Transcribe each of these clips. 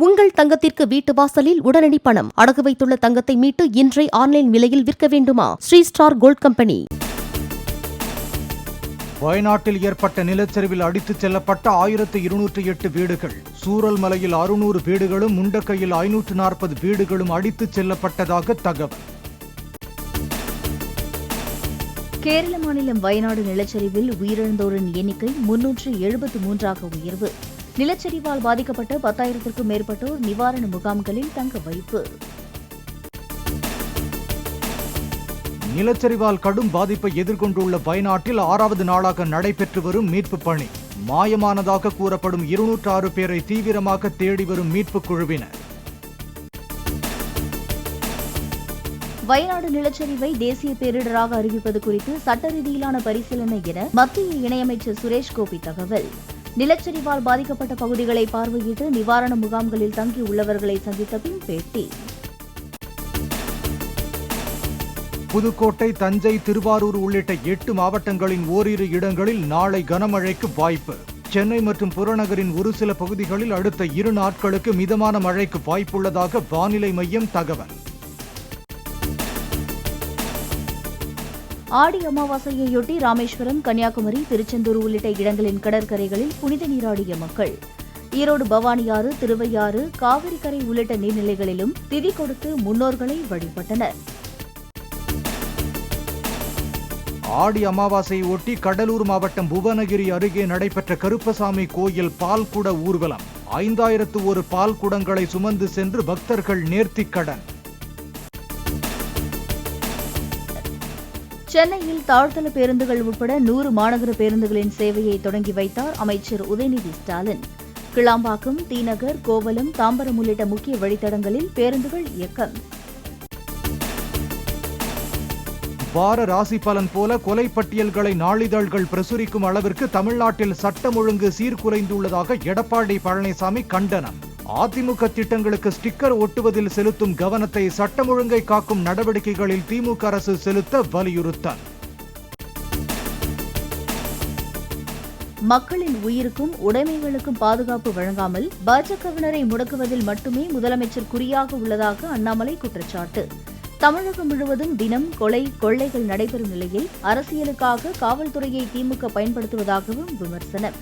உங்கள் தங்கத்திற்கு வீட்டு வாசலில் உடனடி பணம் அடகு வைத்துள்ள தங்கத்தை மீட்டு இன்றை ஆன்லைன் விலையில் விற்க வேண்டுமா? Sri star gold company. வயநாட்டில் ஏற்பட்ட நிலச்சரிவில் அடித்துச் செல்லப்பட்ட 1208 வீடுகள், சூரல்மலையில் 600 வீடுகளும், முண்டக்கையில் 540 வீடுகளும் அடித்துச் செல்லப்பட்டதாக தகவல். கேரள மாநிலம் வயநாடு நிலச்சரிவில் உயிரிழந்தோரின் எண்ணிக்கை 373ஆக உயர்வு. நிலச்சரிவால் பாதிக்கப்பட்ட 10,000க்கும் மேற்பட்டோர் நிவாரண முகாம்களில் தங்க வைப்பு. நிலச்சரிவால் கடும் பாதிப்பை எதிர்கொண்டுள்ள வயநாட்டில் 6வது நாளாக நடைபெற்று வரும் மீட்புப் பணி. மாயமானதாக கூறப்படும் 206 பேரை தீவிரமாக தேடி வரும் மீட்புக் குழுவினர். வயநாடு நிலச்சரிவை தேசிய பேரிடராக அறிவிப்பது குறித்து சட்ட ரீதியிலான பரிசீலனை என மத்திய இணையமைச்சர் சுரேஷ் கோபி தகவல். நிலச்சரிவால் பாதிக்கப்பட்ட பகுதிகளை பார்வையிட்டு நிவாரண முகாம்களில் தங்கியுள்ளவர்களை சந்தித்த பின் பேட்டி. புதுக்கோட்டை, தஞ்சை, திருவாரூர் உள்ளிட்ட 8 மாவட்டங்களின் ஓரிரு இடங்களில் நாளை கனமழைக்கு வாய்ப்பு. சென்னை மற்றும் புறநகரின் ஒரு சில பகுதிகளில் அடுத்த 2 நாட்களுக்கு மிதமான மழைக்கு வாய்ப்புள்ளதாக வானிலை மையம் தகவல். ஆடி அமாவாசையையொட்டி ராமேஸ்வரம், கன்னியாகுமரி, திருச்செந்தூர் உள்ளிட்ட இடங்களின் கடற்கரைகளில் புனித நீராடிய மக்கள். ஈரோடு பவானியாறு, திருவையாறு, காவிரி கரை உள்ளிட்ட நீர்நிலைகளிலும் திதி கொடுத்து முன்னோர்களை வழிபட்டனர். ஆடி அமாவாசையை ஒட்டி கடலூர் மாவட்டம் புவனகிரி அருகே நடைபெற்ற கருப்பசாமி கோயில் பால்குட ஊர்வலம். 5001 பால் குடங்களை சுமந்து சென்று பக்தர்கள் நேர்த்திக்கடன். சென்னையில் தாழ்த்தள பேருந்துகள் உட்பட 100 மாநகர பேருந்துகளின் சேவையை தொடங்கி வைத்தார் அமைச்சர் உதயநிதி ஸ்டாலின். கிளாம்பாக்கம், தீநகர், கோவலம், தாம்பரம் உள்ளிட்ட முக்கிய வழித்தடங்களில் பேருந்துகள் இயக்கம். வார ராசி பலன் போல கொலை பட்டியல்களை நாளிதழ்கள் பிரசுரிக்கும் அளவிற்கு தமிழ்நாட்டில் சட்டம் ஒழுங்கு சீர்குலைந்துள்ளதாக எடப்பாடி பழனிசாமி கண்டனம். அதிமுக திட்டங்களுக்கு ஸ்டிக்கர் ஒட்டுவதில் செலுத்தும் கவனத்தை சட்டம் ஒழுங்கை காக்கும் நடவடிக்கைகளில் திமுக அரசு செலுத்த வலியுறுத்தல். மக்களின் உயிருக்கும் உடைமைகளுக்கும் பாதுகாப்பு வழங்காமல் பாஜகவினரை முடக்குவதில் மட்டுமே முதலமைச்சர் குறியாக உள்ளதாக அண்ணாமலை குற்றச்சாட்டு. தமிழகம் முழுவதும் தினம் கொலை, கொள்ளைகள் நடைபெறும் நிலையில் அரசியலுக்காக காவல்துறையை திமுக பயன்படுத்துவதாகவும் விமர்சனம்.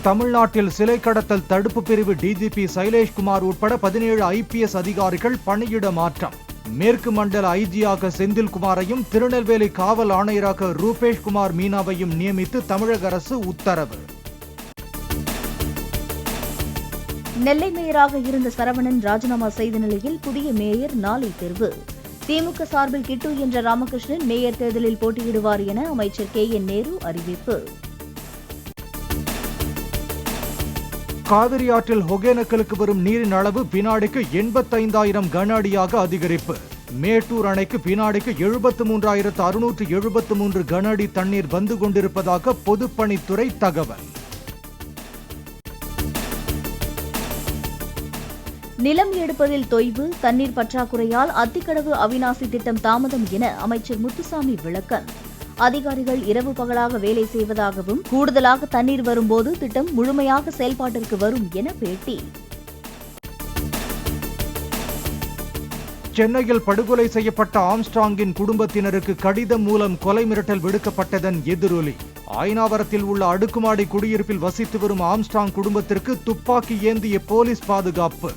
தமிழ்நாட்டில் சிலை கடத்தல் தடுப்பு பிரிவு டிஜிபி சைலேஷ்குமார் உட்பட 17 IPS அதிகாரிகள் பணியிட மாற்றம். மேற்கு மண்டல ஐஜியாக செந்தில்குமாரையும், திருநெல்வேலி காவல் ஆணையராக ரூபேஷ்குமார் மீனாவையும் நியமித்து தமிழக அரசு உத்தரவு. நெல்லை மேயராக இருந்த சரவணன் ராஜினாமா செய்த நிலையில் புதிய மேயர் நாளை தேர்வு. திமுக சார்பில் கிட்டு என்ற ராமகிருஷ்ணன் மேயர் தேர்தலில் போட்டியிடுவார் என அமைச்சர் KN நேரு அறிவிப்பு. காவிரி ஆற்றில் ஒகேனக்கலுக்கு வரும் நீரின் அளவு வினாடிக்கு 85,000 கன அடியாக அதிகரிப்பு. மேட்டூர் அணைக்கு வினாடிக்கு 73,673 கன அடி தண்ணீர் வந்து கொண்டிருப்பதாக பொதுப்பணித்துறை தகவல். நிலம் எடுப்பதில் தொய்வு, தண்ணீர் பற்றாக்குறையால் அத்திக்கடவு அவிநாசி திட்டம் தாமதம் என அமைச்சர் முத்துசாமி விளக்கம். அதிகாரிகள் இரவு பகலாக வேலை செய்வதாகவும், கூடுதலாக தண்ணீர் வரும்போது திட்டம் முழுமையாக செயல்பாட்டிற்கு வரும் என பேட்டி. சென்னையில் படுகொலை செய்யப்பட்ட ஆம்ஸ்ட்ராங்கின் குடும்பத்தினருக்கு கடிதம் மூலம் கொலை மிரட்டல் விடுக்கப்பட்டதன் எதிரொலி. அயனாவரத்தில் உள்ள அடுக்குமாடி குடியிருப்பில் வசித்து வரும் ஆம்ஸ்ட்ராங் குடும்பத்திற்கு துப்பாக்கி ஏந்திய போலீஸ் பாதுகாப்பு.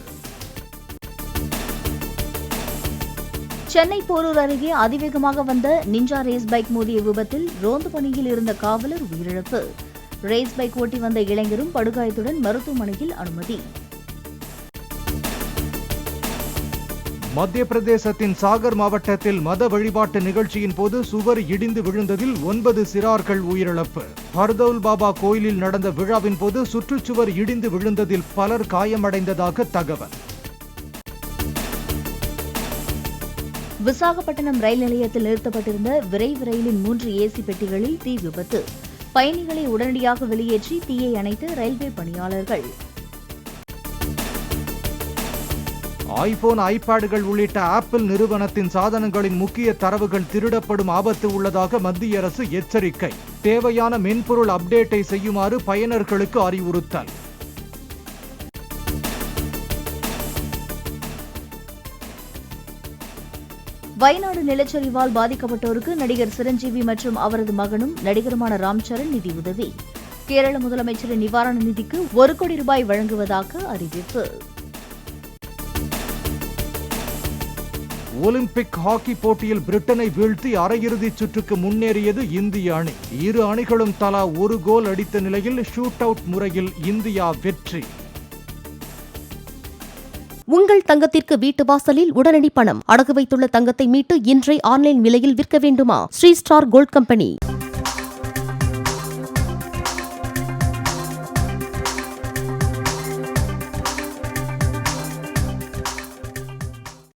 சென்னை போரூர் அருகே அதிவேகமாக வந்த நிஞ்சா ரேஸ் பைக் மோதிய விபத்தில் ரோந்து பணியில் இருந்த காவலர் உயிரிழப்பு. ரேஸ் பைக் ஓட்டி வந்த இளைஞரும் படுகாயத்துடன் மருத்துவமனையில் அனுமதி. மத்திய பிரதேசத்தின் சாகர் மாவட்டத்தில் மத வழிபாட்டு நிகழ்ச்சியின் போது சுவர் இடிந்து விழுந்ததில் 9 சிறார்கள் உயிரிழப்பு. ஹர்தௌல் பாபா கோயிலில் நடந்த விழாவின் போது சுற்றுச்சுவர் இடிந்து விழுந்ததில் பலர் காயமடைந்ததாக தகவல். விசாகப்பட்டினம் ரயில் நிலையத்தில் நிறுத்தப்பட்டிருந்த விரைவு ரயிலின் 3 AC பெட்டிகளில் தீ விபத்து. பயணிகளை உடனடியாக வெளியேற்றி தீயை அணைத்த ரயில்வே பணியாளர்கள். ஐபோன், ஐபேடுகள் உள்ளிட்ட ஆப்பிள் நிறுவனத்தின் சாதனங்களின் முக்கிய தரவுகள் திருடப்படும் ஆபத்து உள்ளதாக மத்திய அரசு எச்சரிக்கை. தேவையான மென்பொருள் அப்டேட்டை செய்யுமாறு பயனர்களுக்கு அறிவுறுத்தல். வயநாடு நிலச்சரிவால் பாதிக்கப்பட்டோருக்கு நடிகர் சிரஞ்சீவி மற்றும் அவரது மகனும் நடிகருமான ராம் சரண் நிதி உதவி. கேரள முதலமைச்சரின் நிவாரண நிதிக்கு 1 கோடி ரூபாய் வழங்குவதாக அறிவிப்பு. ஒலிம்பிக் ஹாக்கி போட்டியில் பிரிட்டனை வீழ்த்தி அரையிறுதிச் சுற்றுக்கு முன்னேறியது இந்திய அணி. இரு அணிகளும் தலா 1 கோல் அடித்த நிலையில் ஷூட் அவுட் முறையில் இந்தியா வெற்றி. உங்கள் தங்கத்திற்கு வீட்டு வாசலில் உடனடி பணம். அடகு வைத்துள்ள தங்கத்தை மீட்டு இன்றே ஆன்லைன் விலையில் விற்க வேண்டுமா? Sri star gold company.